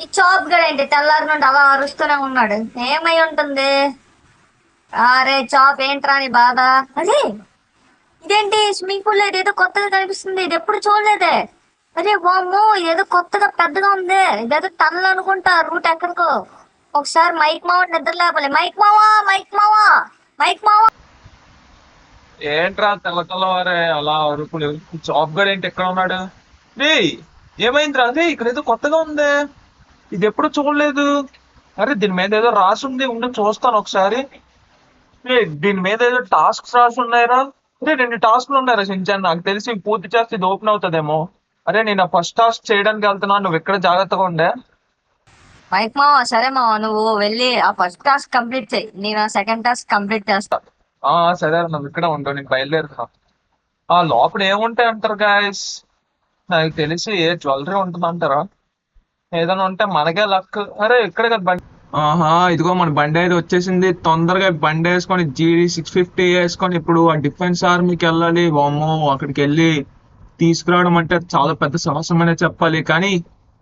ఈ చాప్ గడ ఏంటి తెల్లారి నుండి అలా అరుస్తూనే ఉన్నాడు. ఏమై ఉంటుంది? అరే చాప్ ఏంట్రా నీ బాధ? అరే ఇదేంటి స్విమ్మింగ్ పూల్ ఇదేదో కొత్తగా కనిపిస్తుంది, ఇది ఎప్పుడు చూడలేదే. అరే వామ్మో ఇదేదో కొత్తగా పెద్దగా ఉంది, ఇదేదో టన్నల్ అనుకుంటా, రూట్ ఎక్కడికో. ఒకసారి మైక్ మావ నిద్ర లేపలే. మైక్ మావా, మైక్ మావా, మైక్ మావా. ఏంట్రా తెల్ల తెల్లవారే అలా అరుపులు? జాబ్ గడ్ ఏంటి ఎక్కడ ఉన్నాడు? రే, ఏమైందిరా? అదే ఇక్కడ ఏదో కొత్తగా ఉంది, ఇది ఎప్పుడు చూడలేదు. అరే దీని మీద ఏదో రాసి ఉంది, ఉండి చూస్తాను ఒకసారి. రే, దీని మీద ఏదో టాస్క్స్ రాసి ఉన్నాయిరా. అరే 2 టాస్క్లు ఉన్నాయిరా షించాన్, నాకు తెలిసి ఇవి పూర్తి చేస్తే ఇది ఓపెన్ అవుతుందేమో. అరే నేను ఆ ఫస్ట్ టాస్క్ చేయడానికి వెళ్తున్నాను, నువ్వు ఇక్కడ జాగ్రత్తగా ఉండే. మైక్ మావా సరే మావా, నువ్వు వెళ్ళి ఆ ఫస్ట్ టాస్క్ కంప్లీట్ చెయ్యి, నేను ఆ సెకండ్ టాస్క్ కంప్లీట్ చేస్తా. ఆ సరే, నువ్వు ఇక్కడ ఉండవు, నేను బయలుదేరుతా. ఆ లోపల ఏముంటాయి అంటారు గాయస్? నాకు తెలిసి ఏ జ్యువెలరీ ఉంటుంది అంటారా? ఏదైనా ఉంటే మనకే లక్. అరే ఇక్కడ కదా బండి. ఆహా, ఇదిగో మన బండి అయితే వచ్చేసింది. తొందరగా బండి వేసుకొని GD 650 వేసుకొని ఇప్పుడు ఆ డిఫెన్స్ ఆర్మీకి వెళ్ళాలి. వామ్మో, అక్కడికి వెళ్ళి తీసుకురావడం అంటే చాలా పెద్ద సాహసం అనే చెప్పాలి. కానీ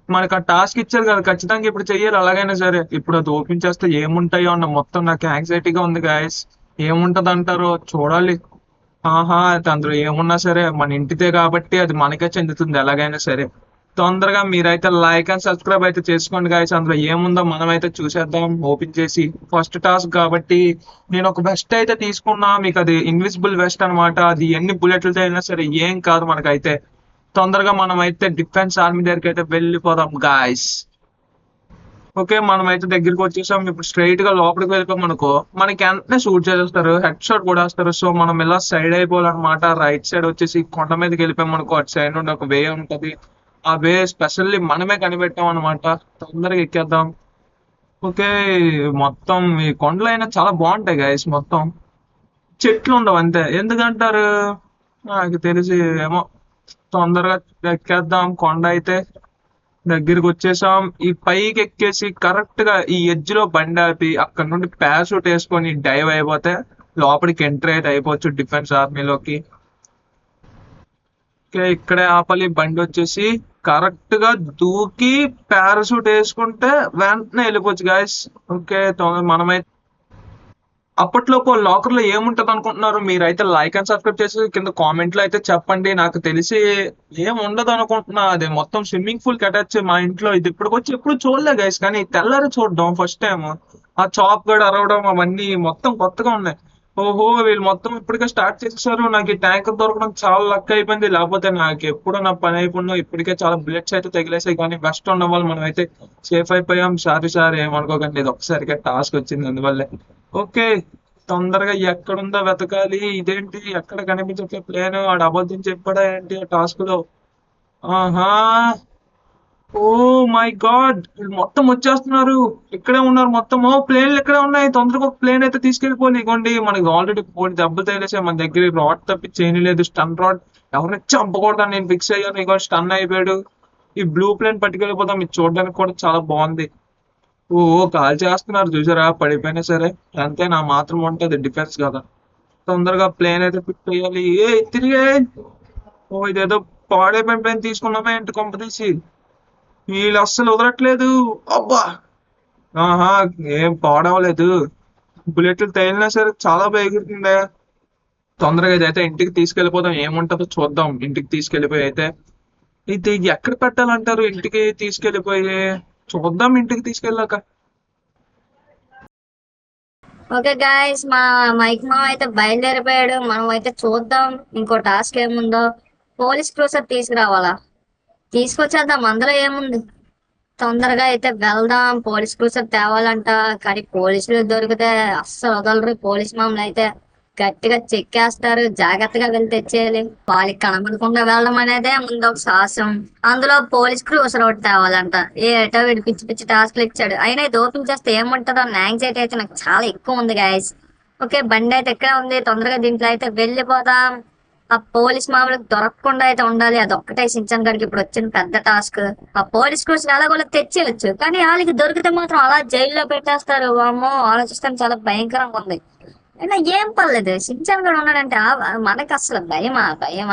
మనకు ఆ టాస్క్ ఇచ్చారు కదా, ఖచ్చితంగా ఇప్పుడు చెయ్యాలి ఎలాగైనా సరే. ఇప్పుడు అది ఓపెన్ చేస్తే ఏముంటాయో అన్న మొత్తం నాకు యాంగ్జైటీగా ఉంది గాయస్. ఏముంటది అంటారో చూడాలి. ఆహా, అందులో ఏమున్నా సరే మన ఇంటిదే కాబట్టి అది మనకే చెందుతుంది ఎలాగైనా సరే. తొందరగా మీరైతే లైక్ అండ్ సబ్స్క్రైబ్ అయితే చేసుకోండి గాయస్. అందులో ఏముందో మనం అయితే చూసేద్దాం ఓపెన్ చేసి. ఫస్ట్ టాస్క్ కాబట్టి నేను ఒక వెస్ట్ అయితే తీసుకున్నా, మీకు అది ఇన్విజిబుల్ వెస్ట్ అన్నమాట. అది ఎన్ని బుల్లెట్లతో అయినా సరే ఏం కాదు మనకైతే. తొందరగా మనం అయితే డిఫెన్స్ ఆర్మీ దగ్గరికి అయితే వెళ్ళిపోదాం గాయస్. ఓకే, మనం అయితే దగ్గరికి వచ్చేసాం. ఇప్పుడు స్ట్రైట్ గా లోపలికి వెళ్ళిపోయాం అనుకో, మనకి వెంటనే షూట్ చేసేస్తారు, హెడ్ షాట్ కూడా వేస్తారు. సో మనం ఇలా సైడ్ అయిపోవాలన్నమాట. రైట్ సైడ్ వచ్చేసి కొండ మీదకి వెళ్ళిపోయాం అనుకో, అటు సైడ్ నుండి ఒక వే ఉంటది. ఆ వే స్పెషల్లీ మనమే కనిపెట్టాం అనమాట. తొందరగా ఎక్కేద్దాం. ఓకే, మొత్తం ఈ కొండలు అయినా చాలా బాగుంటాయి గైస్. మొత్తం చెట్లు ఉండవు అంతే. ఎందుకంటారు? నాకు తెలిసి ఏమో. తొందరగా ఎక్కేద్దాం. కొండ అయితే దగ్గరికి వచ్చేసాం. ఈ పైకి ఎక్కేసి కరెక్ట్ గా ఈ ఎడ్జ్ లో బండి ఆపి అక్కడ నుండి పారాషూట్ వేసుకొని డైవ్ అయిపోతే లోపలికి ఎంట్రీ అయితే అయిపోవచ్చు డిఫెన్స్ ఆర్మీలోకి. ఓకే, ఇక్కడే ఆపాలి. బండి వచ్చేసి కరెక్ట్ గా దూకి పారాషూట్ వేసుకుంటే వెంటనే వెళ్ళిపోవచ్చు గాయస్. ఓకే, మనమైతే అప్పట్లోపు లాకర్ లో ఏముంటది అనుకుంటున్నారు? మీరైతే లైక్ అండ్ సబ్స్క్రైబ్ చేసి కింద కామెంట్ లో అయితే చెప్పండి. నాకు తెలిసి ఏం ఉండదు అనుకుంటున్నా. అది మొత్తం స్విమ్మింగ్ పూల్ కి అటాచ్ మా ఇంట్లో. ఇది ఇప్పటికొచ్చి ఎప్పుడు చూడలే గైస్, కానీ తెల్లారి చూడడం ఫస్ట్ టైం. ఆ చాప్ గడ్ అరవడం అవన్నీ మొత్తం కొత్తగా ఉన్నాయి. ఓహో, వీళ్ళు మొత్తం ఇప్పటికే స్టార్ట్ చేసేసారు. నాకు ఈ ట్యాంకర్ దొరకడం చాలా లక్ అయిపోయింది, లేకపోతే నాకు ఎప్పుడో నా పని అయిపోయినా. ఇప్పటికే చాలా బుల్లెట్స్ అయితే తగిలేసాయి, కానీ బెస్ట్ ఉన్న వాళ్ళు మనం అయితే సేఫ్ అయిపోయాం. సారీ సార్ ఏమనుకోకండి, ఇది ఒకసారిగా టాస్క్ వచ్చింది అందువల్లే. ఓకే, తొందరగా ఎక్కడుందో వెతకాలి. ఇదేంటి ఎక్కడ కనిపించట్లే ప్లేన్? వాడు అబద్ధం చెప్పాడా ఏంటి ఆ టాస్క్ లో? ఆహా, ఓ మై గాడ్, వీళ్ళు మొత్తం వచ్చేస్తున్నారు. ఇక్కడే ఉన్నారు మొత్తం. ఓ ప్లేన్లు ఇక్కడే ఉన్నాయి. తొందరగా ఒక ప్లేన్ అయితే తీసుకెళ్ళిపోయి. ఇగోండి, మనకి ఆల్రెడీ 4 దెబ్బలు తగిలేసాయి. మన దగ్గర రాడ్ తప్పి చేయలేదు, స్టన్ రాడ్. ఎవరిని చంపకూడదని నేను ఫిక్స్ అయ్యాను. ఇగో స్టన్ అయిపోయాడు. ఈ బ్లూ ప్లేన్ పట్టుకెళ్ళిపోతాం. ఇది చూడడానికి కూడా చాలా బాగుంది. ఓ కాల్ చేస్తున్నారు చూసారా, పడిపోయినా సరే. అంతే, నా మాత్రం ఉంటది డిఫెన్స్ కదా. తొందరగా ప్లేన్ అయితే పిక్ అయ్యాలి. ఏ తిరిగే. ఓ ఇదేదో పాడైపోయిన ప్లేన్ తీసుకున్నామే ఏంటి కొంపతీసి? వీళ్ళు అస్సలు వదలట్లేదు. అబ్బా, ఆహా, ఏం పాడవలేదు. బుల్లెట్లు తగిలినా సరే చాలా బాగా ఎగురుతుందే. తొందరగా ఇదైతే ఇంటికి తీసుకెళ్ళిపోదాం. ఏముంటుందో చూద్దాం ఇంటికి తీసుకెళ్ళిపోయి అయితే. ఇది ఎక్కడ పెట్టాలంటారు ఇంటికి తీసుకెళ్ళిపోయి? చూద్దాం ఇంటికి తీసుకెళ్ళాక. ఓకే గాయస్, మా మైక్ మావ అయితే బయలుదేరిపోయాడు. మనం అయితే చూద్దాం ఇంకో టాస్క్ ఏముందో. పోలీస్ క్రూసర్ తీసుకురావాలా? తీసుకొచ్చేద్దాం, అందులో ఏముంది. తొందరగా అయితే వెళ్దాం. పోలీస్ క్రూసర్ తేవాలంట, కానీ పోలీసులు దొరికితే అస్సలు వదలరు. పోలీస్ మామూలు అయితే గట్టిగా చెక్కేస్తారు. జాగ్రత్తగా వెళ్ళి తెచ్చేయాలి. వాళ్ళకి కనబడకుండా వెళ్ళడం అనేదే ముందు ఒక సాహసం. అందులో పోలీస్ క్రూసర్ ఒకటి తేవాలంట. ఏటో వీడు పిచ్చి పిచ్చి టాస్క్లు ఇచ్చాడు. అయినా ఇది ఓపెన్ చేస్తే ఏముంటుందో అన్న యాంగ్జైటీ అయితే నాకు చాలా ఎక్కువ ఉంది గాయస్. ఓకే, బండి అయితే ఎక్కడే ఉంది. తొందరగా దీంట్లో అయితే వెళ్ళిపోదాం. ఆ పోలీస్ మామూలుగా దొరకకుండా అయితే ఉండాలి. అది ఒక్కటే సించన్ గడికి ఇప్పుడు వచ్చిన పెద్ద టాస్క్. ఆ పోలీస్ కోసం ఎలాగోలా తెచ్చేయచ్చు, కానీ వాళ్ళకి దొరికితే మాత్రం అలా జైల్లో పెట్టేస్తారు. అమ్మో, ఆలోచిస్తాను చాలా భయంకరంగా ఉంది. అయినా ఏం పర్లేదు, సించన్ గడు ఉన్నాడంటే మనకి అసలు భయం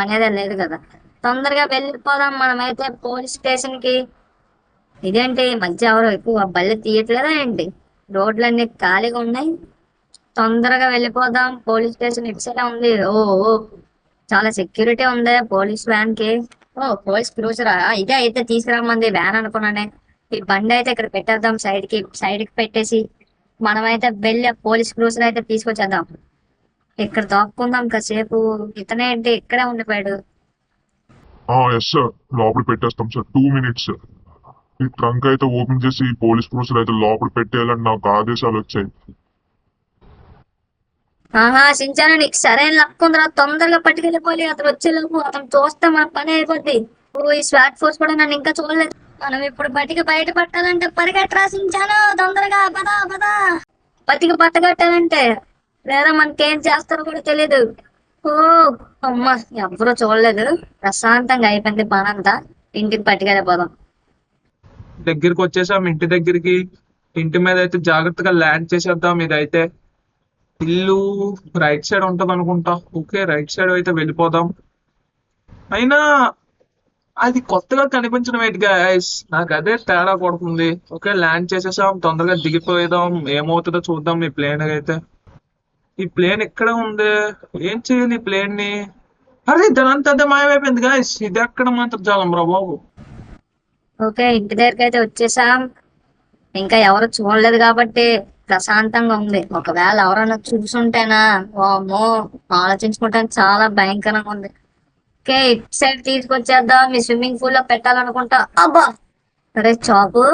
అనేదే లేదు కదా. తొందరగా వెళ్ళిపోదాం మనమైతే పోలీస్ స్టేషన్ కి. ఇదేంటి ఈ మధ్య ఎవరు ఎక్కువ బళ్ళు తీయట్లేదా ఏంటి? రోడ్లన్నీ ఖాళీగా ఉన్నాయి. తొందరగా వెళ్ళిపోదాం. పోలీస్ స్టేషన్ ఇటు సైడే ఉంది. ఓ ఓ, చాలా సెక్యూరిటీ ఉంది పోలీస్ వ్యాన్ కి. ఓ పోలీస్ క్రూజరా, ఇదే అయితే తీసుకురమ్మంది వ్యాన్ అనుకున్నానే. ఈ బండి అయితే ఇక్కడ పెట్టేద్దాం, సైడ్ కి పెట్టేసి మనమైతే వెళ్ళి ఆ పోలీస్ క్రూజర్ అయితే తీసుకొచ్చేద్దాం. ఇక్కడ దాక్కుందాం కాసేపు. ఇతనేంటి ఇక్కడే ఉండిపోయాడు? ఎస్ సార్, లోపల పెట్టేస్తాం సార్. 2 minutes. ఈ ట్రంక్ అయితే ఓపెన్ చేసి ఈ పోలీస్ క్రూసర్ అయితే లోపల పెట్టేయాలని నాకు ఆదేశాలు వచ్చాయి. ఆహా సించాను, నీకు సరైన లక్ ఉందిరా. తొందరగా పట్టుకెళ్ళిపోయి అతను వచ్చేలోపు అతను చూస్తే మన పని అయిపోద్ది. ఓ ఈ స్వాట్ ఫోర్స్ కూడా నన్ను ఇంకా చూడలేదు. మనం ఇప్పుడు బతికి బయట పట్టాలంటే పరిగెట్టరా సించాను, తొందరగా పదా పదా. బతికి పట్టగట్టాలంటే లేదా మనకేం చేస్తారో కూడా తెలీదు. ఓ అమ్మ, ఎవరూ చూడలేదు. ప్రశాంతంగా అయిపోయింది పనంతా. ఇంటికి పట్టుకెళ్ళిపోదాం. దగ్గరికి వచ్చేసాం, ఇంటి దగ్గరికి. ఇంటి మీద అయితే జాగ్రత్తగా ల్యాండ్ చేసేద్దాం. ఇదైతే ఇల్లు రైట్ సైడ్ ఉంటది అనుకుంటా. ఓకే, రైట్ సైడ్ అయితే వెళ్ళిపోదాం. అయినా అది కొత్తగా కనిపించడం ఏంటి గైస్, నాకు అదే తేడా కొడుతుంది. ఓకే, ల్యాండ్ చేసేసాం, తొందరగా దిగిపోయేదాం. ఏమవుతుందో చూద్దాం. ఈ ప్లేన్ అయితే, ఈ ప్లేన్ ఎక్కడ ఉంది? ఏం చేయాలి ఈ ప్లేన్ ని? అరే దానంతా అదే మాయమైపోయింది గైస్. ఇది ఎక్కడ మంత్రజాలం రా బాబు. ఓకే, ఇంటి దగ్గరికి అయితే వచ్చేసాం. ఇంకా ఎవరు చూడలేదు కాబట్టి ప్రశాంతంగా ఉంది. ఒకవేళ ఎవరైనా చూసుంటేనా వామ్మో, ఆలోచించుకుంటానికి చాలా భయంకరంగా ఉంది. ఓకే, ఇటు సైడ్ తీసుకొచ్చేద్దాం. మీ స్విమ్మింగ్ పూల్ లో పెట్టాలనుకుంటా. అబ్బా అరే చాపు,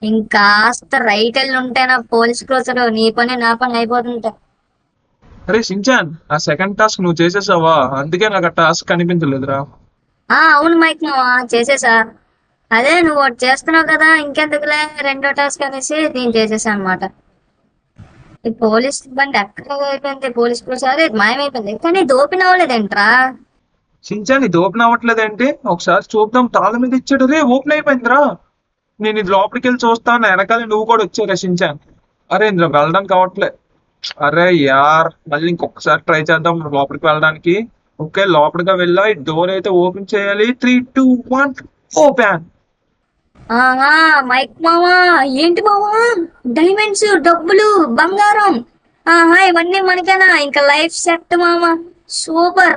ఇంకాస్త రైట్ వెళ్ళి ఉంటేనా పోలీస్ క్రూజర్ నీ పని నా పని అయిపోతుంటా. అరే సించాన్, ఆ సెకండ్ టాస్క్ నువ్వు చేసేసావా? అందుకే నాకు ఆ టాస్క్ కనిపించలేదురా. అవును మైక్ మావా, చేసేసా. అదే నువ్వు ఒకటి చేస్తున్నావు కదా, ఇంకెందుకులే రెండో టాస్క్ అనేసి నేను చేసేసా అనమాట. ఈ పోలీస్ బండి ఎక్కడ అయిపోయింది? పోలీస్ క్రూజర్ మాయమైపోయింది, కానీ ఇది ఓపెన్ అవ్వలేదేంట్రా? సించాన్, ఇది ఓపెన్ అవ్వట్లేదేంటి? ఒకసారి చూద్దాం. తాళం మీద ఇచ్చాడు. రే ఓపెన్ అయిపోయిందిరా. నేను ఇది లోపలికి వెళ్ళి చూస్తాను. వెనకాల నువ్వు కూడా వచ్చారా సించాన్? అరే ఇందులో వెళ్ళడానికి అవ్వట్లే. అరే యార్, మళ్ళీ ఇంకొకసారి ట్రై చేద్దాం లోపలికి వెళ్ళడానికి. ఓకే, లోపలిగా వెళ్ళా. ఈ డోర్ అయితే ఓపెన్ చేయాలి. 3, 2, 1 ఓపెన్. ఆహా మైక్ మావా, ఏంటి మావా? డైమండ్స్, డబ్బులు, బంగారం, ఆహా ఇవన్నీ మనకేనా? ఇంకా లైఫ్ సెట్ మామా, సూపర్.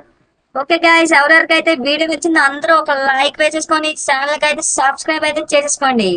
ఓకే గైస్, ఎవరెవరికైతే వీడియో వచ్చిందో అందరూ ఒక లైక్ వేసేసుకొని ఛానల్ కి అయితే సబ్స్క్రైబ్ అయితే చేసేసుకోండి.